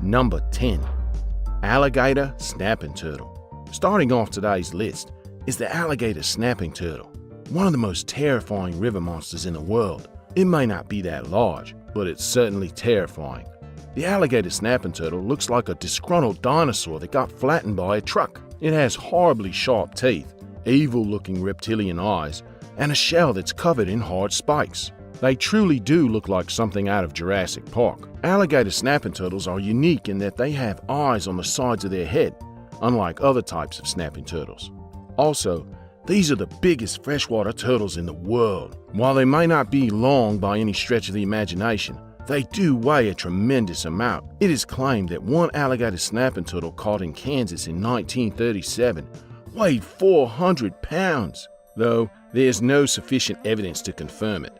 Number 10. Alligator snapping turtle. Starting off today's list is the alligator snapping turtle, one of the most terrifying river monsters in the world. It may not be that large, but it's certainly terrifying. The alligator snapping turtle looks like a disgruntled dinosaur that got flattened by a truck. It has horribly sharp teeth, evil-looking reptilian eyes, and a shell that's covered in hard spikes. They truly do look like something out of Jurassic Park. Alligator snapping turtles are unique in that they have eyes on the sides of their head, unlike other types of snapping turtles. Also, these are the biggest freshwater turtles in the world. While they may not be long by any stretch of the imagination, they do weigh a tremendous amount. It is claimed that one alligator snapping turtle caught in Kansas in 1937 weighed 400 pounds, though there's no sufficient evidence to confirm it.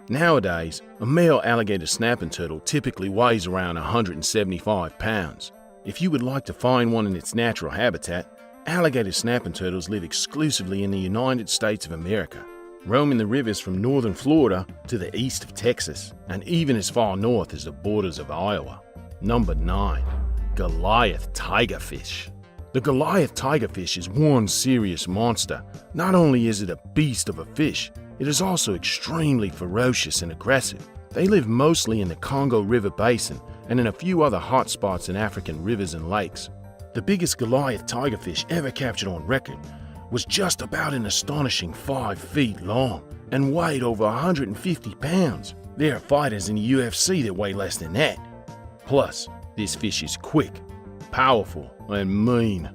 Nowadays, a male alligator snapping turtle typically weighs around 175 pounds. If you would like to find one in its natural habitat, alligator snapping turtles live exclusively in the United States of America, roaming the rivers from northern Florida to the east of Texas, and even as far north as the borders of Iowa. Number 9. Goliath tigerfish. The Goliath tigerfish is one serious monster. Not only is it a beast of a fish, it is also extremely ferocious and aggressive. They live mostly in the Congo River Basin and in a few other hotspots in African rivers and lakes. The biggest Goliath tigerfish ever captured on record was just about an astonishing 5 feet long and weighed over 150 pounds. There are fighters in the UFC that weigh less than that. Plus, this fish is quick, powerful, and mean.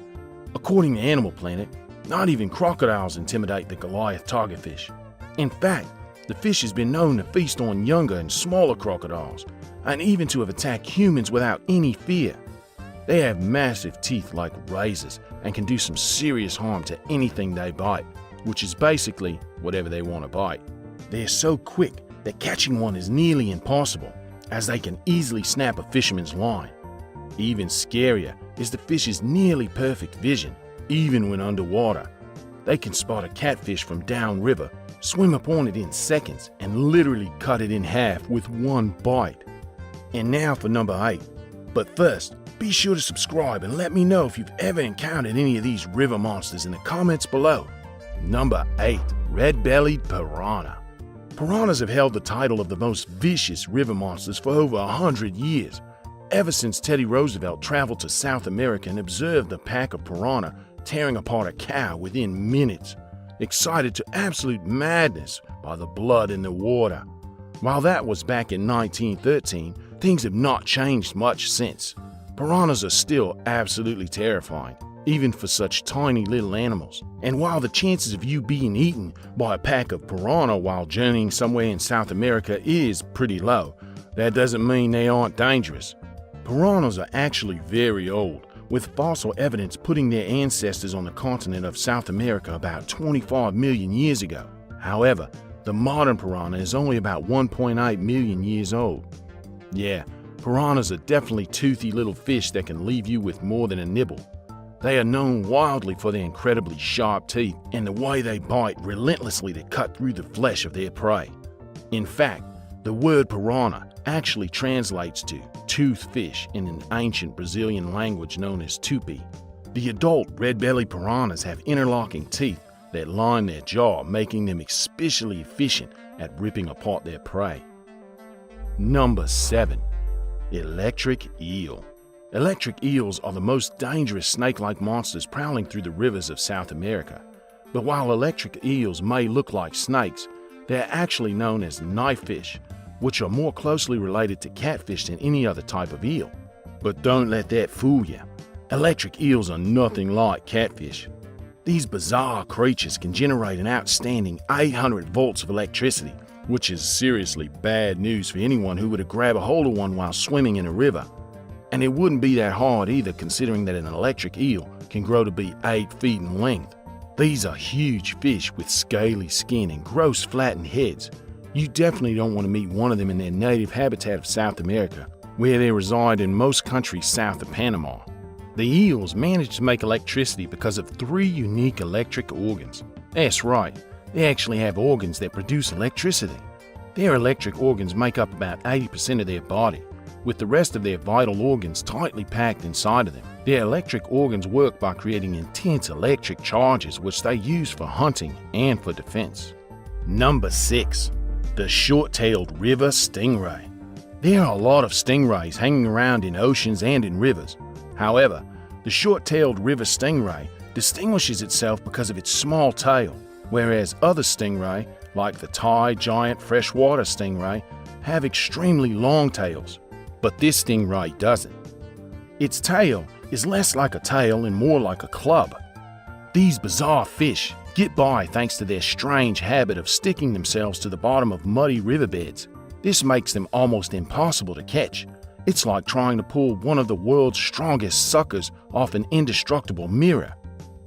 According to Animal Planet, not even crocodiles intimidate the Goliath tigerfish. In fact, the fish has been known to feast on younger and smaller crocodiles, and even to have attacked humans without any fear. They have massive teeth like razors and can do some serious harm to anything they bite, which is basically whatever they want to bite. They are so quick that catching one is nearly impossible, as they can easily snap a fisherman's line. Even scarier is the fish's nearly perfect vision, even when underwater. They can spot a catfish from downriver, swim upon it in seconds, and literally cut it in half with one bite. And now for number 8. But first, be sure to subscribe and let me know if you've ever encountered any of these river monsters in the comments below. Number 8. Red-bellied piranha. Piranhas have held the title of the most vicious river monsters for over 100 years. Ever since Teddy Roosevelt traveled to South America and observed a pack of piranha tearing apart a cow within minutes, excited to absolute madness by the blood in the water. While that was back in 1913, things have not changed much since. Piranhas are still absolutely terrifying, even for such tiny little animals. And while the chances of you being eaten by a pack of piranha while journeying somewhere in South America is pretty low, that doesn't mean they aren't dangerous. Piranhas are actually very old, with fossil evidence putting their ancestors on the continent of South America about 25 million years ago. However, the modern piranha is only about 1.8 million years old. Yeah, piranhas are definitely toothy little fish that can leave you with more than a nibble. They are known wildly for their incredibly sharp teeth and the way they bite relentlessly to cut through the flesh of their prey. In fact, the word piranha actually translates to tooth fish in an ancient Brazilian language known as tupi. The adult red-bellied piranhas have interlocking teeth that line their jaw, making them especially efficient at ripping apart their prey. Number 7. Electric eel. Electric eels are the most dangerous snake-like monsters prowling through the rivers of South America. But while electric eels may look like snakes, they're actually known as knifefish, which are more closely related to catfish than any other type of eel. But don't let that fool you. Electric eels are nothing like catfish. These bizarre creatures can generate an outstanding 800 volts of electricity, which is seriously bad news for anyone who were to grab a hold of one while swimming in a river. And it wouldn't be that hard either, considering that an electric eel can grow to be 8 feet in length. These are huge fish with scaly skin and gross flattened heads. You definitely don't want to meet one of them in their native habitat of South America, where they reside in most countries south of Panama. The eels manage to make electricity because of 3 unique electric organs. That's right, they actually have organs that produce electricity. Their electric organs make up about 80% of their body, with the rest of their vital organs tightly packed inside of them. Their electric organs work by creating intense electric charges which they use for hunting and for defense. Number 6. The Short-tailed River Stingray. There are a lot of stingrays hanging around in oceans and in rivers. However, the Short-tailed River Stingray distinguishes itself because of its small tail, whereas other stingray, like the Thai giant freshwater stingray, have extremely long tails. But this stingray doesn't. Its tail is less like a tail and more like a club. These bizarre fish get by thanks to their strange habit of sticking themselves to the bottom of muddy riverbeds. This makes them almost impossible to catch. It's like trying to pull one of the world's strongest suckers off an indestructible mirror.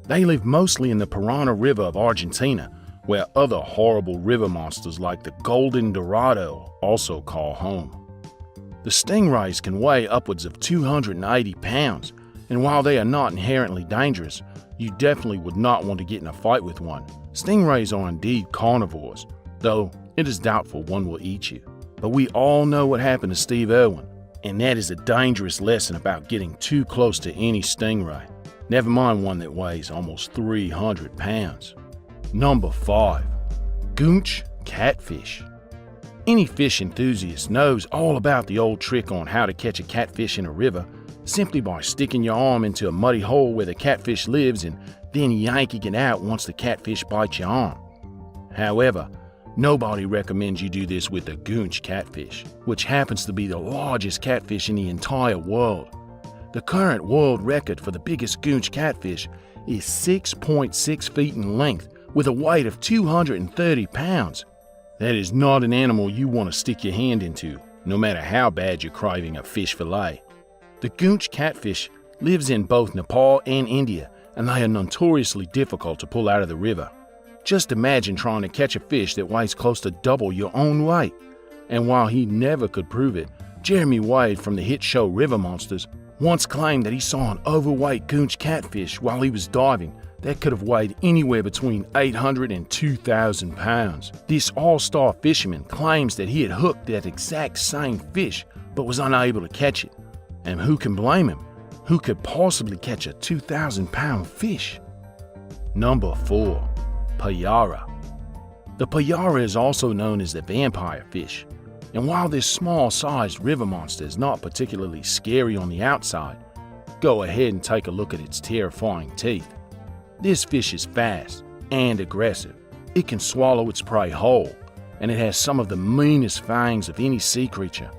They live mostly in the Piranha River of Argentina, where other horrible river monsters like the golden dorado also call home. The stingrays can weigh upwards of 280 pounds, and while they are not inherently dangerous, you definitely would not want to get in a fight with one. Stingrays are indeed carnivores, though it is doubtful one will eat you. But we all know what happened to Steve Irwin, and that is a dangerous lesson about getting too close to any stingray, never mind one that weighs almost 300 pounds. Number 5. Gooch Catfish. Any fish enthusiast knows all about the old trick on how to catch a catfish in a river, simply by sticking your arm into a muddy hole where the catfish lives and then yanking it out once the catfish bites your arm. However, nobody recommends you do this with the Gooch catfish, which happens to be the largest catfish in the entire world. The current world record for the biggest Gooch catfish is 6.6 feet in length with a weight of 230 pounds. That is not an animal you want to stick your hand into, no matter how bad you're craving a fish fillet. The Gooch catfish lives in both Nepal and India, and they are notoriously difficult to pull out of the river. Just imagine trying to catch a fish that weighs close to double your own weight. And while he never could prove it, Jeremy Wade from the hit show River Monsters once claimed that he saw an overweight Gooch catfish while he was diving that could have weighed anywhere between 800 and 2,000 pounds. This all-star fisherman claims that he had hooked that exact same fish but was unable to catch it. And who can blame him? Who could possibly catch a 2,000-pound fish? Number 4. Payara. The Payara is also known as the vampire fish, and while this small-sized river monster is not particularly scary on the outside, go ahead and take a look at its terrifying teeth. This fish is fast and aggressive. It can swallow its prey whole, and it has some of the meanest fangs of any sea creature.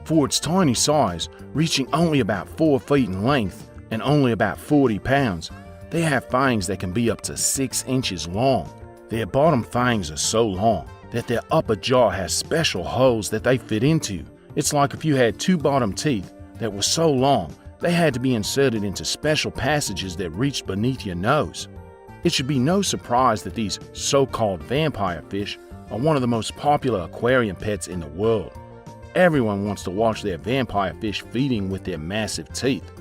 For its tiny size, reaching only about 4 feet in length and only about 40 pounds, they have fangs that can be up to 6 inches long. Their bottom fangs are so long that their upper jaw has special holes that they fit into. It's like if you had 2 bottom teeth that were so long they had to be inserted into special passages that reached beneath your nose. It should be no surprise that these so-called vampire fish are one of the most popular aquarium pets in the world. Everyone wants to watch their vampire fish feeding with their massive teeth.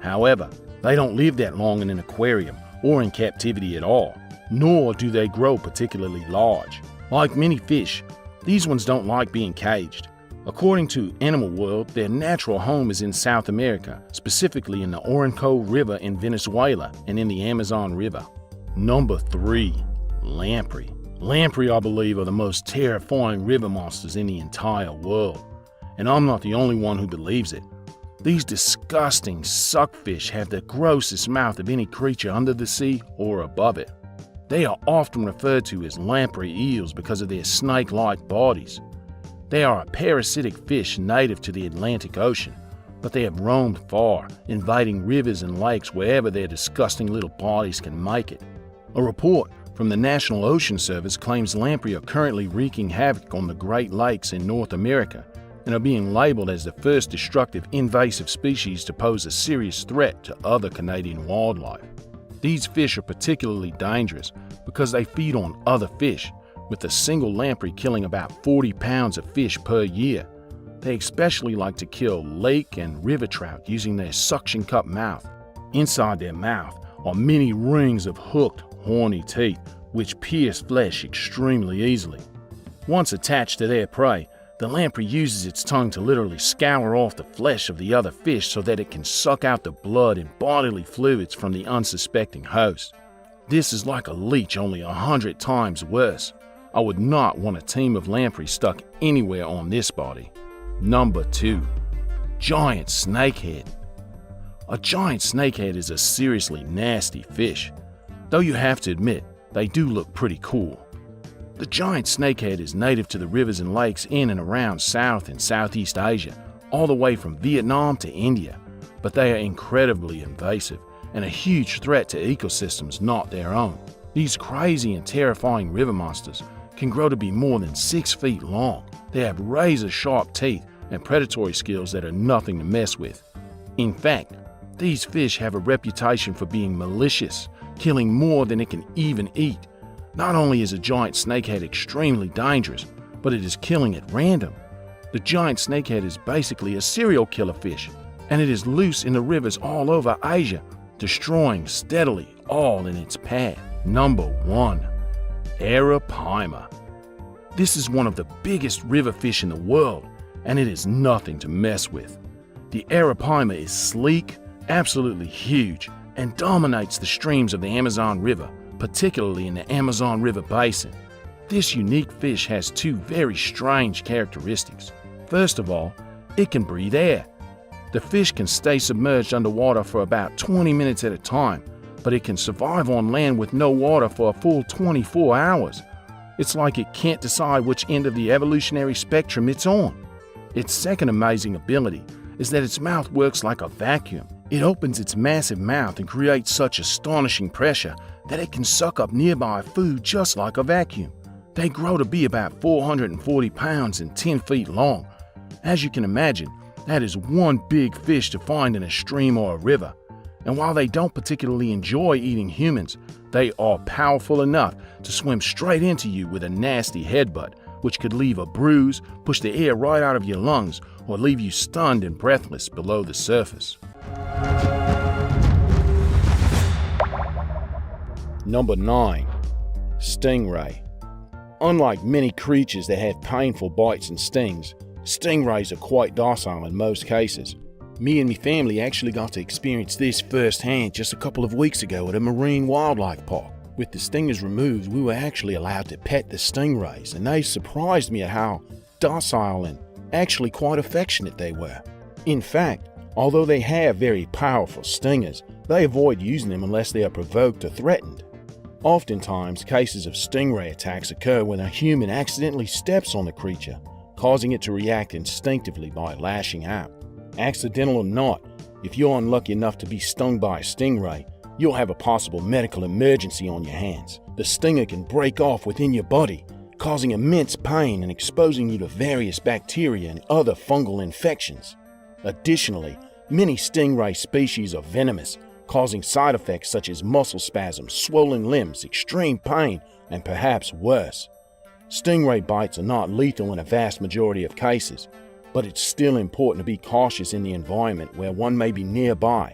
However, they don't live that long in an aquarium or in captivity at all, nor do they grow particularly large. Like many fish, these ones don't like being caged. According to Animal World, their natural home is in South America, specifically in the Orinoco River in Venezuela and in the Amazon River. Number 3. Lamprey. Lamprey, I believe, are the most terrifying river monsters in the entire world. And I'm not the only one who believes it. These disgusting suckfish have the grossest mouth of any creature under the sea or above it. They are often referred to as lamprey eels because of their snake-like bodies. They are a parasitic fish native to the Atlantic Ocean, but they have roamed far, invading rivers and lakes wherever their disgusting little bodies can make it. A report from the National Ocean Service claims lamprey are currently wreaking havoc on the Great Lakes in North America and are being labeled as the first destructive invasive species to pose a serious threat to other Canadian wildlife. These fish are particularly dangerous because they feed on other fish, with a single lamprey killing about 40 pounds of fish per year. They especially like to kill lake and river trout using their suction cup mouth. Inside their mouth are many rings of hooked, horny teeth which pierce flesh extremely easily. Once attached to their prey, The lamprey uses its tongue to literally scour off the flesh of the other fish so that it can suck out the blood and bodily fluids from the unsuspecting host. This is like a leech, only 100 times worse. I would not want a team of lampreys stuck anywhere on this body. Number 2. Giant snakehead. A giant snakehead is a seriously nasty fish, though you have to admit they do look pretty cool. The giant snakehead is native to the rivers and lakes in and around South and Southeast Asia, all the way from Vietnam to India, but they are incredibly invasive and a huge threat to ecosystems not their own. These crazy and terrifying river monsters can grow to be more than 6 feet long. They have razor-sharp teeth and predatory skills that are nothing to mess with. In fact, these fish have a reputation for being malicious, killing more than it can even eat. Not only is a giant snakehead extremely dangerous, but it is killing at random. The giant snakehead is basically a serial killer fish, and it is loose in the rivers all over Asia, destroying steadily all in its path. Number 1. Arapaima. This is one of the biggest river fish in the world, and it is nothing to mess with. The Arapaima is sleek, absolutely huge, and dominates the streams of the Amazon River, particularly in the Amazon River basin. This unique fish has 2 very strange characteristics. First of all, it can breathe air. The fish can stay submerged underwater for about 20 minutes at a time, but it can survive on land with no water for a full 24 hours. It's like it can't decide which end of the evolutionary spectrum it's on. Its second amazing ability is that its mouth works like a vacuum. It opens its massive mouth and creates such astonishing pressure that it can suck up nearby food just like a vacuum. They grow to be about 440 pounds and 10 feet long. As you can imagine, that is one big fish to find in a stream or a river. And while they don't particularly enjoy eating humans, they are powerful enough to swim straight into you with a nasty headbutt, which could leave a bruise, push the air right out of your lungs, or leave you stunned and breathless below the surface. Number 9. Stingray. Unlike many creatures that have painful bites and stings, stingrays are quite docile in most cases. Me and my family actually got to experience this firsthand just a couple of weeks ago at a marine wildlife park. With the stingers removed, we were actually allowed to pet the stingrays, and they surprised me at how docile and actually quite affectionate they were. In fact, although they have very powerful stingers, they avoid using them unless they are provoked or threatened. Oftentimes, cases of stingray attacks occur when a human accidentally steps on the creature, causing it to react instinctively by lashing out. Accidental or not, if you're unlucky enough to be stung by a stingray, you'll have a possible medical emergency on your hands. The stinger can break off within your body, causing immense pain and exposing you to various bacteria and other fungal infections. Additionally, many stingray species are venomous, causing side effects such as muscle spasms, swollen limbs, extreme pain, and perhaps worse. Stingray bites are not lethal in a vast majority of cases, but it's still important to be cautious in the environment where one may be nearby.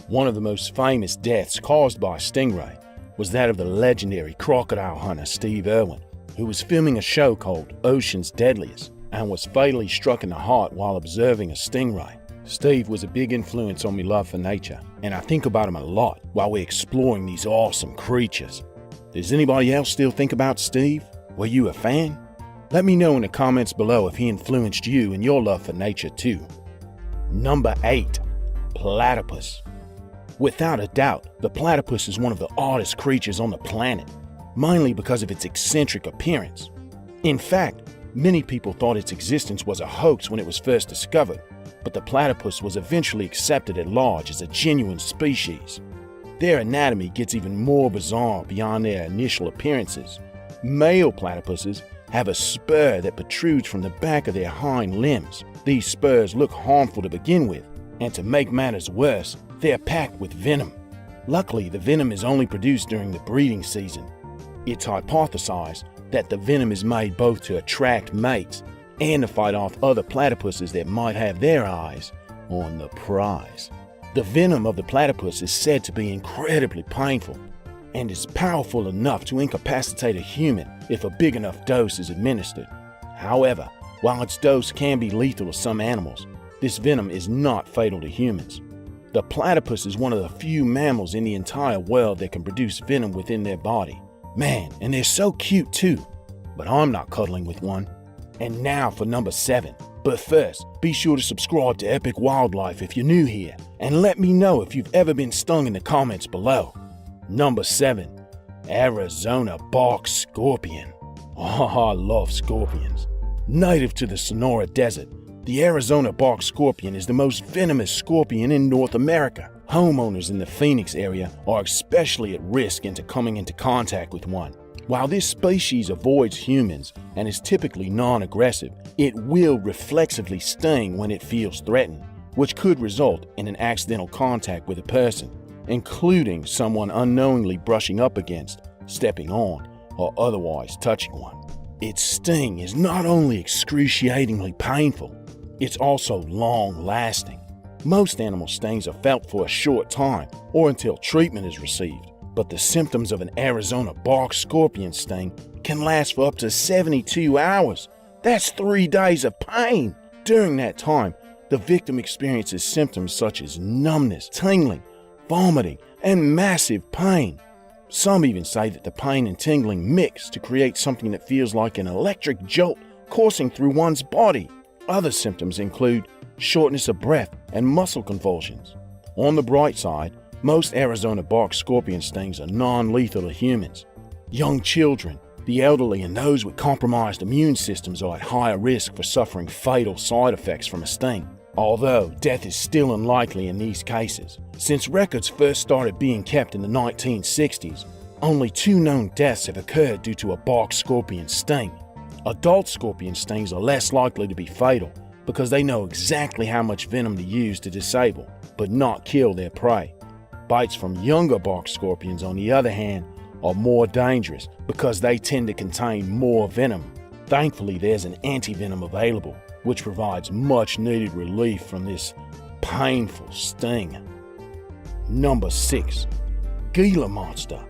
One of the most famous deaths caused by stingray was that of the legendary crocodile hunter Steve Irwin, who was filming a show called Ocean's Deadliest and was fatally struck in the heart while observing a stingray. Steve was a big influence on my love for nature, and I think about him a lot while we're exploring these awesome creatures. Does anybody else still think about Steve? Were you a fan? Let me know in the comments below if he influenced you in your love for nature too. Number 8. Platypus. Without a doubt, the platypus is one of the oddest creatures on the planet, mainly because of its eccentric appearance. In fact, many people thought its existence was a hoax when it was first discovered, but the platypus was eventually accepted at large as a genuine species. Their anatomy gets even more bizarre beyond their initial appearances. Male platypuses have a spur that protrudes from the back of their hind limbs. These spurs look harmful to begin with, and to make matters worse, they're packed with venom. Luckily, the venom is only produced during the breeding season. It's hypothesized that the venom is made both to attract mates and to fight off other platypuses that might have their eyes on the prize. The venom of the platypus is said to be incredibly painful and is powerful enough to incapacitate a human if a big enough dose is administered. However, While its dose can be lethal to some animals, this venom is not fatal to humans. The platypus is one of the few mammals in the entire world that can produce venom within their body. Man, and they're so cute too. But I'm not cuddling with one. And now for number 7. But first, be sure to subscribe to Epic Wildlife if you're new here, and let me know if you've ever been stung in the comments below. Number 7. Arizona bark scorpion. Oh, I love scorpions. Native to the Sonora Desert, the Arizona bark scorpion is the most venomous scorpion in North America. Homeowners in the Phoenix area are especially at risk into coming into contact with one. While this species avoids humans and is typically non-aggressive, it will reflexively sting when it feels threatened, which could result in an accidental contact with a person, including someone unknowingly brushing up against, stepping on, or otherwise touching one. Its sting is not only excruciatingly painful, it's also long-lasting. Most animal stings are felt for a short time or until treatment is received, but the symptoms of an Arizona bark scorpion sting can last for up to 72 hours. That's 3 days of pain. During that time, the victim experiences symptoms such as numbness, tingling, vomiting, and massive pain. Some even say that the pain and tingling mix to create something that feels like an electric jolt coursing through one's body. Other symptoms include shortness of breath and muscle convulsions. On the bright side, most Arizona bark scorpion stings are non-lethal to humans. Young children, the elderly, and those with compromised immune systems are at higher risk for suffering fatal side effects from a sting, although death is still unlikely in these cases. Since records first started being kept in the 1960s, only 2 known deaths have occurred due to a bark scorpion sting. Adult scorpion stings are less likely to be fatal because they know exactly how much venom to use to disable, but not kill their prey. Bites from younger bark scorpions, on the other hand, are more dangerous because they tend to contain more venom. Thankfully, there's an anti-venom available, which provides much needed relief from this painful sting. Number 6. Gila Monster.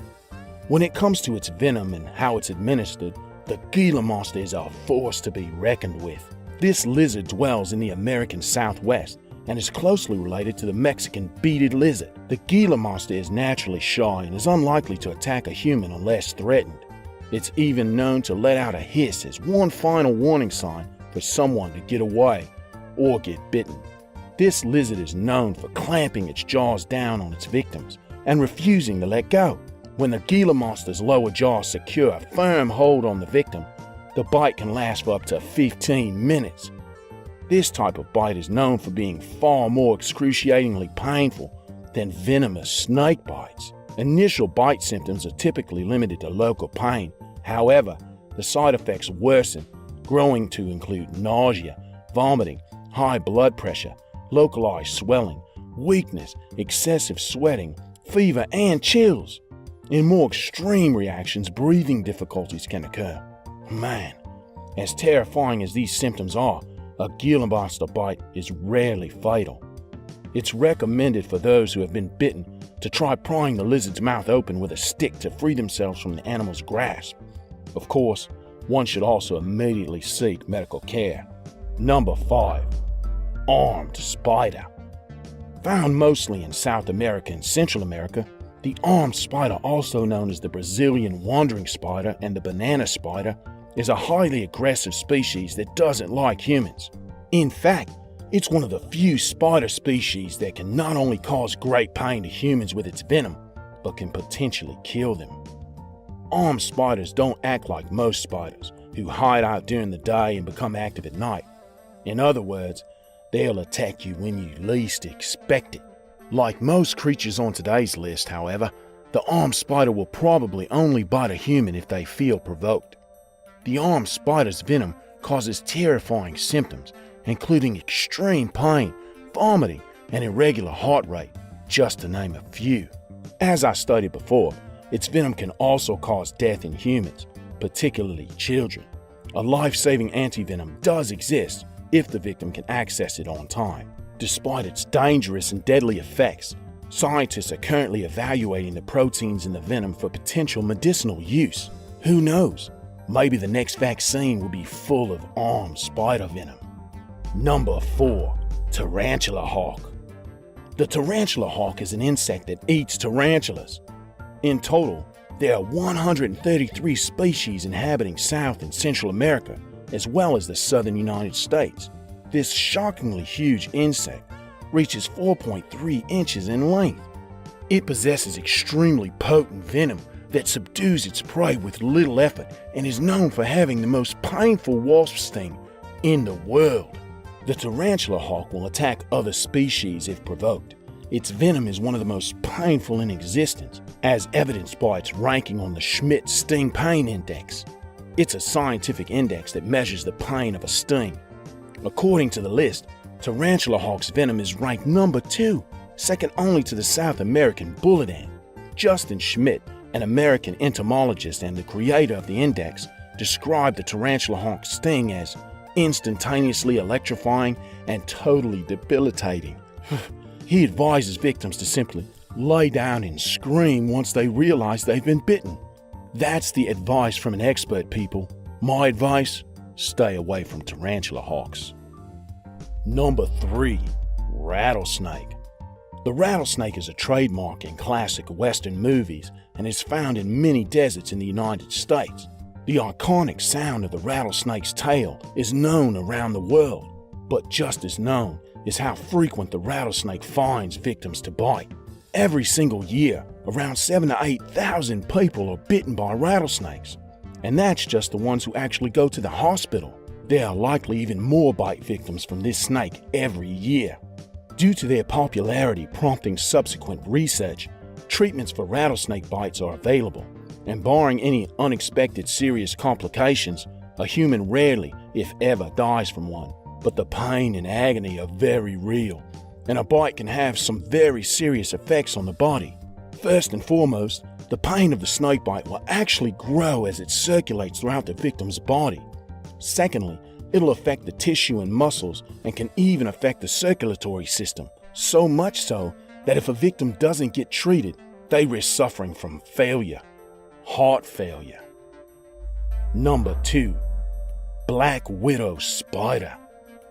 When it comes to its venom and how it's administered, the Gila Monster is a force to be reckoned with. This lizard dwells in the American Southwest and is closely related to the Mexican beaded lizard. The Gila Monster is naturally shy and is unlikely to attack a human unless threatened. It's even known to let out a hiss as one final warning sign for someone to get away or get bitten. This lizard is known for clamping its jaws down on its victims and refusing to let go. When the Gila Monster's lower jaw secure a firm hold on the victim, the bite can last for up to 15 minutes. This type of bite is known for being far more excruciatingly painful than venomous snake bites. Initial bite symptoms are typically limited to local pain. However, the side effects worsen, growing to include nausea, vomiting, high blood pressure, localized swelling, weakness, excessive sweating, fever, and chills. In more extreme reactions, breathing difficulties can occur. Man, as terrifying as these symptoms are, a Gila Monster bite is rarely fatal. It's recommended for those who have been bitten to try prying the lizard's mouth open with a stick to free themselves from the animal's grasp. Of course, one should also immediately seek medical care. Number 5. Armed spider. Found mostly in South America and Central America, the armed spider, also known as the Brazilian wandering spider and the banana spider, is a highly aggressive species that doesn't like humans. In fact, it's one of the few spider species that can not only cause great pain to humans with its venom, but can potentially kill them. Armed spiders don't act like most spiders, who hide out during the day and become active at night. In other words, they'll attack you when you least expect it. Like most creatures on today's list, however, the armed spider will probably only bite a human if they feel provoked. The armed spider's venom causes terrifying symptoms, including extreme pain, vomiting, and irregular heart rate, just to name a few. As I stated before, its venom can also cause death in humans, particularly children. A life-saving antivenom does exist if the victim can access it on time. Despite its dangerous and deadly effects, scientists are currently evaluating the proteins in the venom for potential medicinal use. Who knows? Maybe the next vaccine will be full of armed spider venom. Number 4. Tarantula Hawk. The tarantula hawk is an insect that eats tarantulas. In total, there are 133 species inhabiting South and Central America, as well as the southern United States. This shockingly huge insect reaches 4.3 inches in length. It possesses extremely potent venom that subdues its prey with little effort and is known for having the most painful wasp sting in the world. The tarantula hawk will attack other species if provoked. Its venom is one of the most painful in existence, as evidenced by its ranking on the Schmidt Sting Pain Index. It's a scientific index that measures the pain of a sting. According to the list, tarantula hawk's venom is ranked number 2, second only to the South American bullet ant. Justin Schmidt, an American entomologist and the creator of the index, described the tarantula hawk's sting as instantaneously electrifying and totally debilitating. He advises victims to simply lay down and scream once they realize they've been bitten. That's the advice from an expert, people. My advice: stay away from tarantula hawks. Number 3. Rattlesnake. The rattlesnake is a trademark in classic Western movies and is found in many deserts in the United States. The iconic sound of the rattlesnake's tail is known around the world, but just as known is how frequent the rattlesnake finds victims to bite. Every single year, around 7,000 to 8,000 people are bitten by rattlesnakes, and that's just the ones who actually go to the hospital. There are likely even more bite victims from this snake every year. Due to their popularity prompting subsequent research, treatments for rattlesnake bites are available, and barring any unexpected serious complications, a human rarely, if ever, dies from one. But the pain and agony are very real, and a bite can have some very serious effects on the body. First and foremost, the pain of the snake bite will actually grow as it circulates throughout the victim's body. Secondly, it'll affect the tissue and muscles and can even affect the circulatory system, so much so that if a victim doesn't get treated, they risk suffering from failure. Heart failure. Number 2. Black widow spider.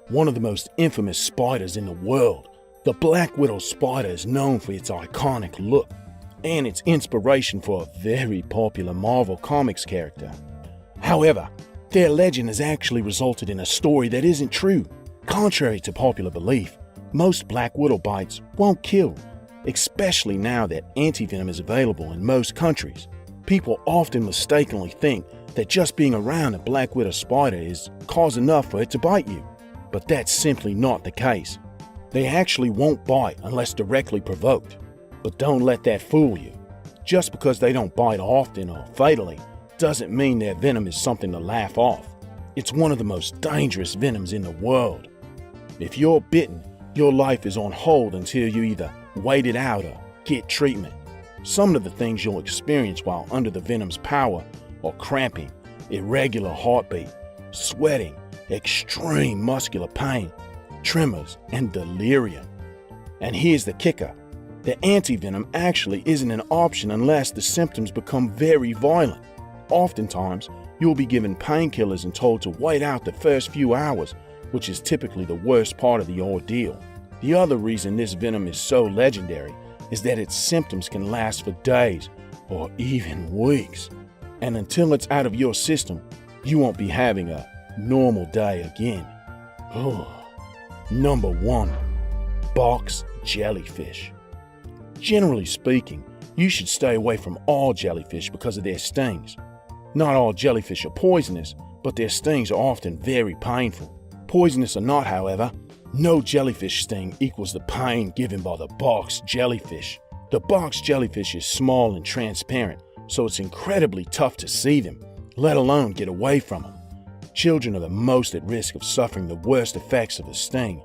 One of the most infamous spiders in the world, the black widow spider is known for its iconic look and its inspiration for a very popular Marvel Comics character. However, their legend has actually resulted in a story that isn't true. Contrary to popular belief, most black widow bites won't kill, especially now that antivenom is available in most countries. People often mistakenly think that just being around a black widow spider is cause enough for it to bite you, but that's simply not the case. They actually won't bite unless directly provoked, but don't let that fool you. Just because they don't bite often or fatally doesn't mean their venom is something to laugh off. It's one of the most dangerous venoms in the world. If you're bitten, your life is on hold until you either wait it out or get treatment. Some of the things you'll experience while under the venom's power are cramping, irregular heartbeat, sweating, extreme muscular pain, tremors, and delirium. And here's the kicker. The antivenom actually isn't an option unless the symptoms become very violent. Oftentimes, you'll be given painkillers and told to wait out the first few hours, which is typically the worst part of the ordeal. The other reason this venom is so legendary is that its symptoms can last for days or even weeks. And until it's out of your system, you won't be having a normal day again. Number 1. Box jellyfish. Generally speaking, you should stay away from all jellyfish because of their stings. Not all jellyfish are poisonous, but their stings are often very painful. Poisonous or not, however, no jellyfish sting equals the pain given by the box jellyfish. The box jellyfish is small and transparent, so it's incredibly tough to see them, let alone get away from them. Children are the most at risk of suffering the worst effects of a sting.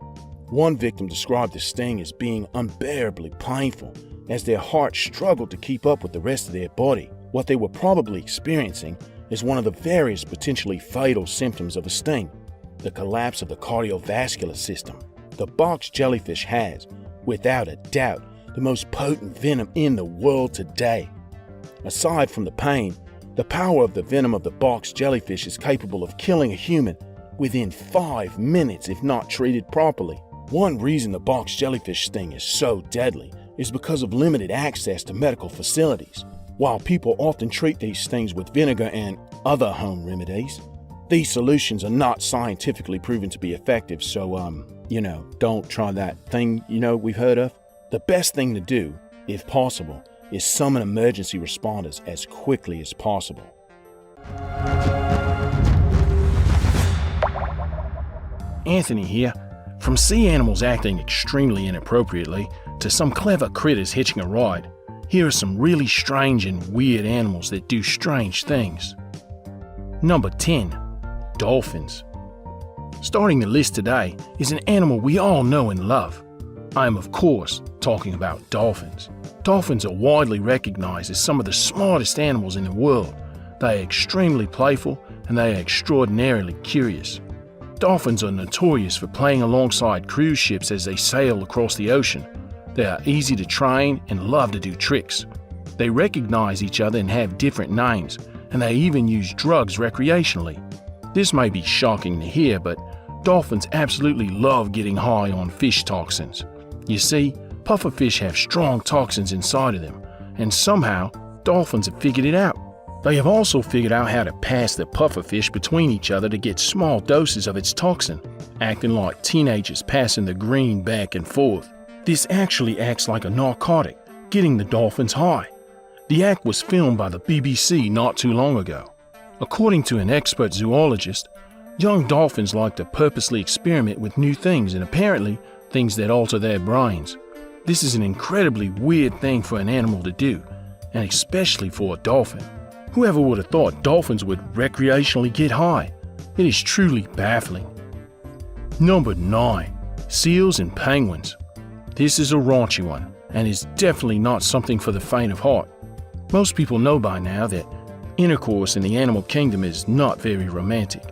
One victim described the sting as being unbearably painful, as their heart struggled to keep up with the rest of their body. What they were probably experiencing is one of the various potentially fatal symptoms of a sting: the collapse of the cardiovascular system. The box jellyfish has, without a doubt, the most potent venom in the world today. Aside from the pain, The power of the venom of the box jellyfish is capable of killing a human within 5 minutes if not treated properly. One reason the box jellyfish sting is so deadly is because of limited access to medical facilities. While people often treat these stings with vinegar and other home remedies, these solutions are not scientifically proven to be effective, so, don't try that thing, we've heard of. The best thing to do, if possible, is summon emergency responders as quickly as possible. Anthony here. From sea animals acting extremely inappropriately to some clever critters hitching a ride, here are some really strange and weird animals that do strange things. Number 10. Dolphins. Starting the list today is an animal we all know and love. I am, of course, talking about dolphins. Dolphins are widely recognized as some of the smartest animals in the world. They are extremely playful and they are extraordinarily curious. Dolphins are notorious for playing alongside cruise ships as they sail across the ocean. They are easy to train and love to do tricks. They recognize each other and have different names, and they even use drugs recreationally. This may be shocking to hear, but dolphins absolutely love getting high on fish toxins. You see, pufferfish have strong toxins inside of them, and somehow dolphins have figured it out. They have also figured out how to pass the pufferfish between each other to get small doses of its toxin, acting like teenagers passing the green back and forth. This actually acts like a narcotic, getting the dolphins high. The act was filmed by the BBC not too long ago. According to an expert zoologist, young dolphins like to purposely experiment with new things and apparently things that alter their brains. This is an incredibly weird thing for an animal to do, and especially for a dolphin. Whoever would have thought dolphins would recreationally get high? It is truly baffling. Number 9. Seals and penguins. This is a raunchy one, and is definitely not something for the faint of heart. Most people know by now that intercourse in the animal kingdom is not very romantic.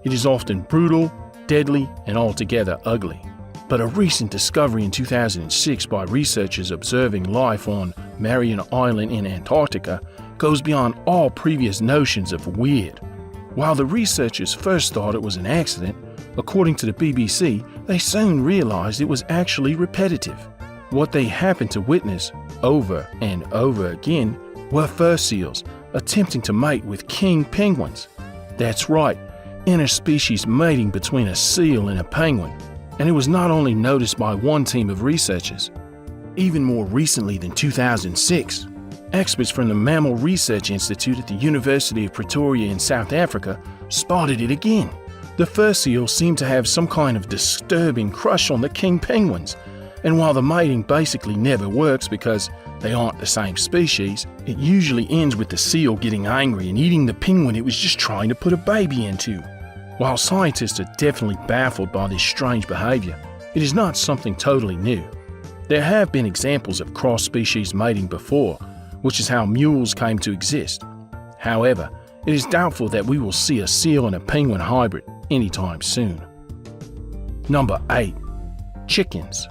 It is often brutal, deadly, and altogether ugly. But a recent discovery in 2006 by researchers observing life on Mariana Island in Antarctica goes beyond all previous notions of weird. While the researchers first thought it was an accident, according to the BBC, they soon realized it was actually repetitive. What they happened to witness over and over again were fur seals attempting to mate with king penguins. That's right, interspecies mating between a seal and a penguin. And it was not only noticed by one team of researchers. Even more recently than 2006, experts from the Mammal Research Institute at the University of Pretoria in South Africa spotted it again. The fur seals seem to have some kind of disturbing crush on the king penguins, and while the mating basically never works because they aren't the same species, it usually ends with the seal getting angry and eating the penguin it was just trying to put a baby into. While scientists are definitely baffled by this strange behavior, it is not something totally new. There have been examples of cross-species mating before, which is how mules came to exist. However, it is doubtful that we will see a seal and a penguin hybrid anytime soon. Number 8. Chickens.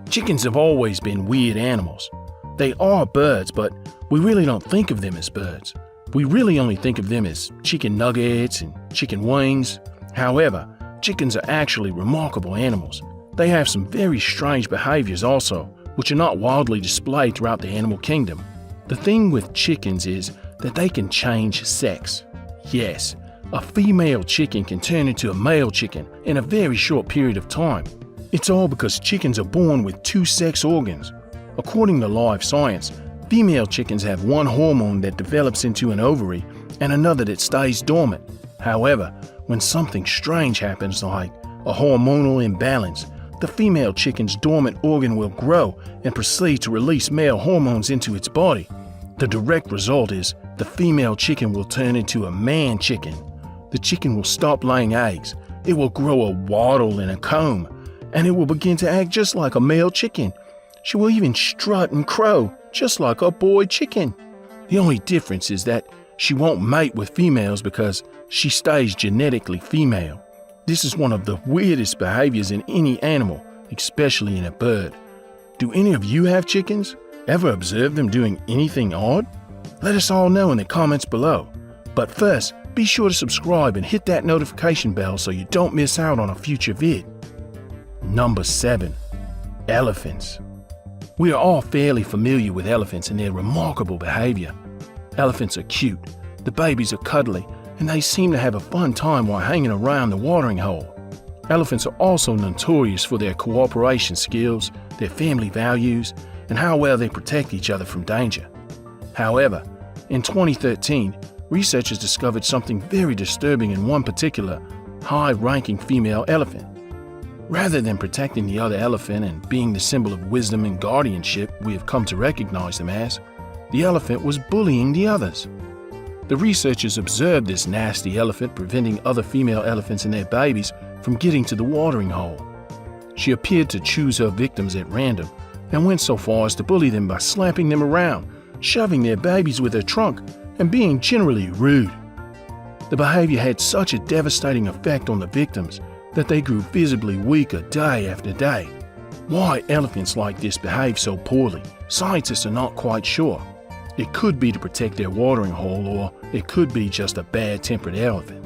Chickens have always been weird animals. They are birds, but we really don't think of them as birds. We really only think of them as chicken nuggets and chicken wings. However, chickens are actually remarkable animals. They have some very strange behaviors also, which are not widely displayed throughout the animal kingdom. The thing with chickens is that they can change sex. Yes, a female chicken can turn into a male chicken in a very short period of time. It's all because chickens are born with 2 sex organs. According to Live Science, female chickens have one hormone that develops into an ovary and another that stays dormant. However, when something strange happens like a hormonal imbalance, the female chicken's dormant organ will grow and proceed to release male hormones into its body. The direct result is the female chicken will turn into a man chicken. The chicken will stop laying eggs, it will grow a wattle and a comb, and it will begin to act just like a male chicken. She will even strut and crow, just like a boy chicken. The only difference is that she won't mate with females because she stays genetically female. This is one of the weirdest behaviors in any animal, especially in a bird. Do any of you have chickens? Ever observe them doing anything odd? Let us all know in the comments below. But first, be sure to subscribe and hit that notification bell so you don't miss out on a future vid. Number 7. Elephants. We are all fairly familiar with elephants and their remarkable behavior. Elephants are cute, the babies are cuddly, and they seem to have a fun time while hanging around the watering hole. Elephants are also notorious for their cooperation skills, their family values, and how well they protect each other from danger. However, in 2013, researchers discovered something very disturbing in one particular, high-ranking female elephant. Rather than protecting the other elephant and being the symbol of wisdom and guardianship we have come to recognize them as, the elephant was bullying the others. The researchers observed this nasty elephant preventing other female elephants and their babies from getting to the watering hole. She appeared to choose her victims at random and went so far as to bully them by slapping them around, shoving their babies with her trunk, and being generally rude. The behavior had such a devastating effect on the victims that they grew visibly weaker day after day. Why elephants like this behave so poorly, scientists are not quite sure. It could be to protect their watering hole, or it could be just a bad-tempered elephant.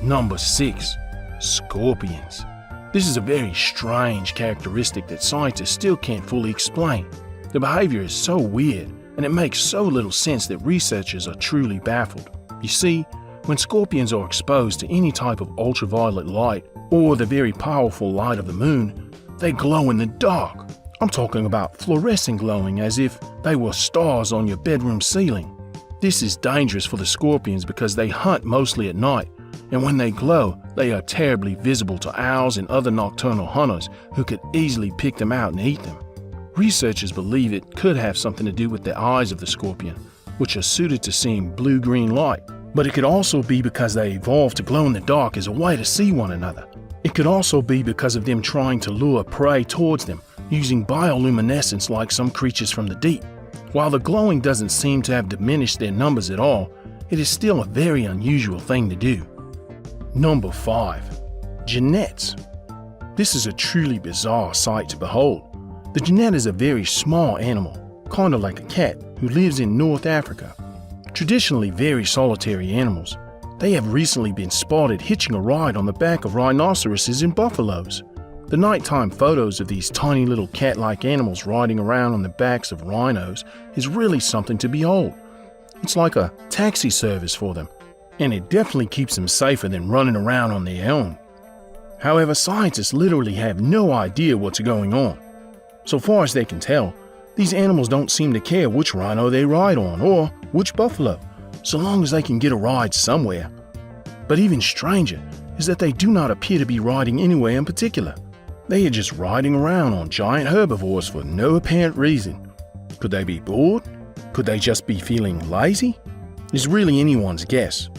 Number 6. Scorpions. This is a very strange characteristic that scientists still can't fully explain. The behavior is so weird, and it makes so little sense that researchers are truly baffled. You see, when scorpions are exposed to any type of ultraviolet light or the very powerful light of the moon, they glow in the dark. I'm talking about fluorescent glowing, as if they were stars on your bedroom ceiling. This is dangerous for the scorpions because they hunt mostly at night, and when they glow, they are terribly visible to owls and other nocturnal hunters who could easily pick them out and eat them. Researchers believe it could have something to do with the eyes of the scorpion, which are suited to seeing blue-green light. But it could also be because they evolved to glow in the dark as a way to see one another. It could also be because of them trying to lure prey towards them, using bioluminescence like some creatures from the deep. While the glowing doesn't seem to have diminished their numbers at all, it is still a very unusual thing to do. Number 5. Jeanettes. This is a truly bizarre sight to behold. The Jeanette is a very small animal, kind of like a cat, who lives in North Africa. Traditionally very solitary animals, they have recently been spotted hitching a ride on the back of rhinoceroses and buffaloes. The nighttime photos of these tiny little cat-like animals riding around on the backs of rhinos is really something to behold. It's like a taxi service for them, and it definitely keeps them safer than running around on their own. However, scientists literally have no idea what's going on. So far as they can tell, these animals don't seem to care which rhino they ride on or which buffalo, so long as they can get a ride somewhere. But even stranger is that they do not appear to be riding anywhere in particular. They are just riding around on giant herbivores for no apparent reason. Could they be bored? Could they just be feeling lazy? It's really anyone's guess.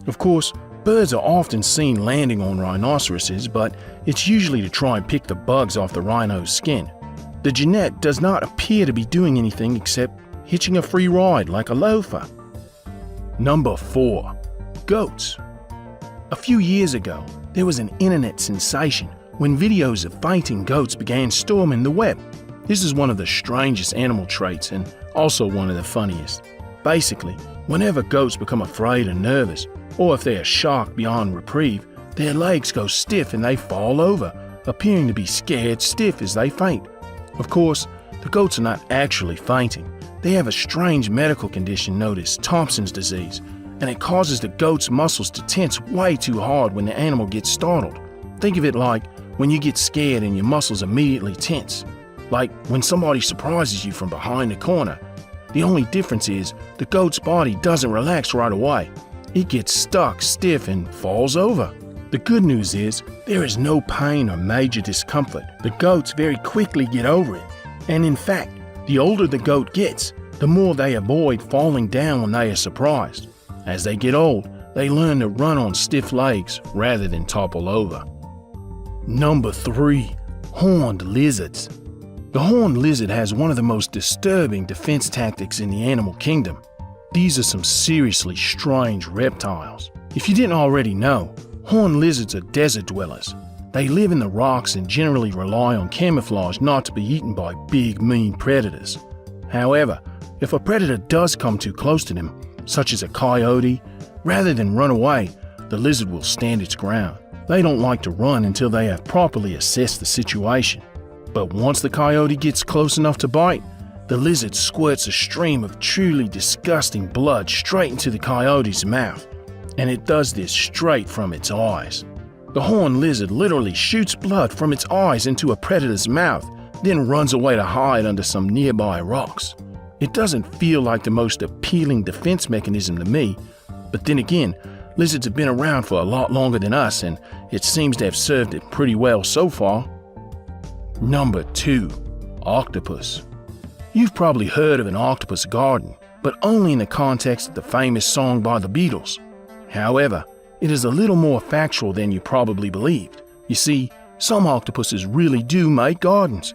Of course, birds are often seen landing on rhinoceroses, but it's usually to try and pick the bugs off the rhino's skin. The Jeanette does not appear to be doing anything except hitching a free ride like a loafer. Number 4. Goats. A few years ago, there was an internet sensation when videos of fainting goats began storming the web. This is one of the strangest animal traits and also one of the funniest. Basically, whenever goats become afraid or nervous, or if they are shocked beyond reprieve, their legs go stiff and they fall over, appearing to be scared stiff as they faint. Of course, the goats are not actually fainting. They have a strange medical condition known as Thompson's disease, and it causes the goat's muscles to tense way too hard when the animal gets startled. Think of it like when you get scared and your muscles immediately tense. Like when somebody surprises you from behind the corner. The only difference is the goat's body doesn't relax right away. It gets stuck stiff and falls over. The good news is there is no pain or major discomfort. The goats very quickly get over it. And in fact, the older the goat gets, the more they avoid falling down when they are surprised. As they get old, they learn to run on stiff legs rather than topple over. Number 3. Horned lizards. The horned lizard has one of the most disturbing defense tactics in the animal kingdom. These are some seriously strange reptiles. If you didn't already know, horned lizards are desert dwellers. They live in the rocks and generally rely on camouflage not to be eaten by big, mean predators. However, if a predator does come too close to them, such as a coyote, rather than run away, the lizard will stand its ground. They don't like to run until they have properly assessed the situation. But once the coyote gets close enough to bite, the lizard squirts a stream of truly disgusting blood straight into the coyote's mouth, and it does this straight from its eyes. The horned lizard literally shoots blood from its eyes into a predator's mouth, then runs away to hide under some nearby rocks. It doesn't feel like the most appealing defense mechanism to me, but then again, lizards have been around for a lot longer than us, and it seems to have served it pretty well so far. Number 2. Octopus. You've probably heard of an octopus garden, but only in the context of the famous song by the Beatles. However, it is a little more factual than you probably believed. You see, some octopuses really do make gardens.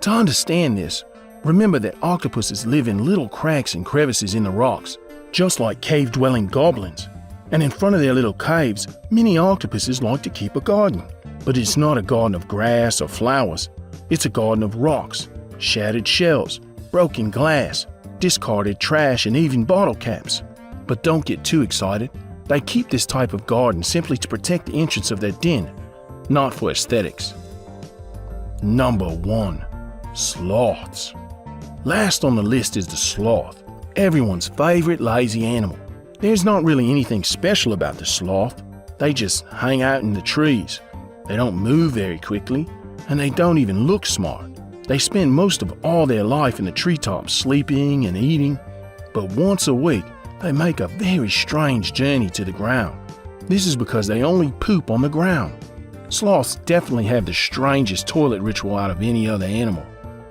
To understand this, remember that octopuses live in little cracks and crevices in the rocks, just like cave-dwelling goblins. And in front of their little caves, many octopuses like to keep a garden. But it's not a garden of grass or flowers. It's a garden of rocks, shattered shells, broken glass, discarded trash, and even bottle caps. But don't get too excited. They keep this type of garden simply to protect the entrance of their den, not for aesthetics. Number 1. Sloths. Last on the list is the sloth, everyone's favorite lazy animal. There's not really anything special about the sloth. They just hang out in the trees. They don't move very quickly, and they don't even look smart. They spend most of all their life in the treetops sleeping and eating, but once a week they make a very strange journey to the ground. This is because they only poop on the ground. Sloths definitely have the strangest toilet ritual out of any other animal.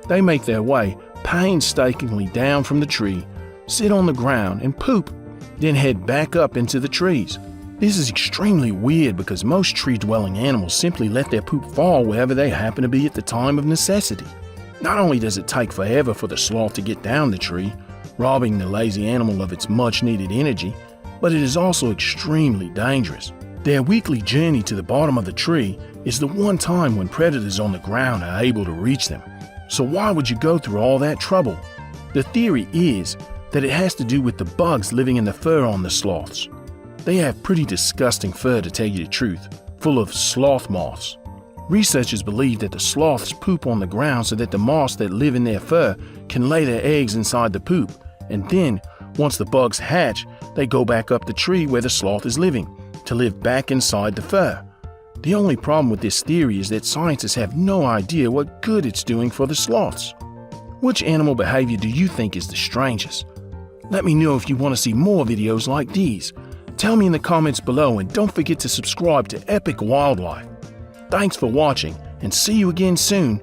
They make their way painstakingly down from the tree, sit on the ground and poop, then head back up into the trees. This is extremely weird because most tree-dwelling animals simply let their poop fall wherever they happen to be at the time of necessity. Not only does it take forever for the sloth to get down the tree, robbing the lazy animal of its much-needed energy, but it is also extremely dangerous. Their weekly journey to the bottom of the tree is the one time when predators on the ground are able to reach them. So why would you go through all that trouble? The theory is that it has to do with the bugs living in the fur on the sloths. They have pretty disgusting fur, to tell you the truth, full of sloth moths. Researchers believe that the sloths poop on the ground so that the moths that live in their fur can lay their eggs inside the poop, and then, once the bugs hatch, they go back up the tree where the sloth is living, to live back inside the fur. The only problem with this theory is that scientists have no idea what good it's doing for the sloths. Which animal behavior do you think is the strangest? Let me know if you want to see more videos like these. Tell me in the comments below, and don't forget to subscribe to Epic Wildlife. Thanks for watching, and see you again soon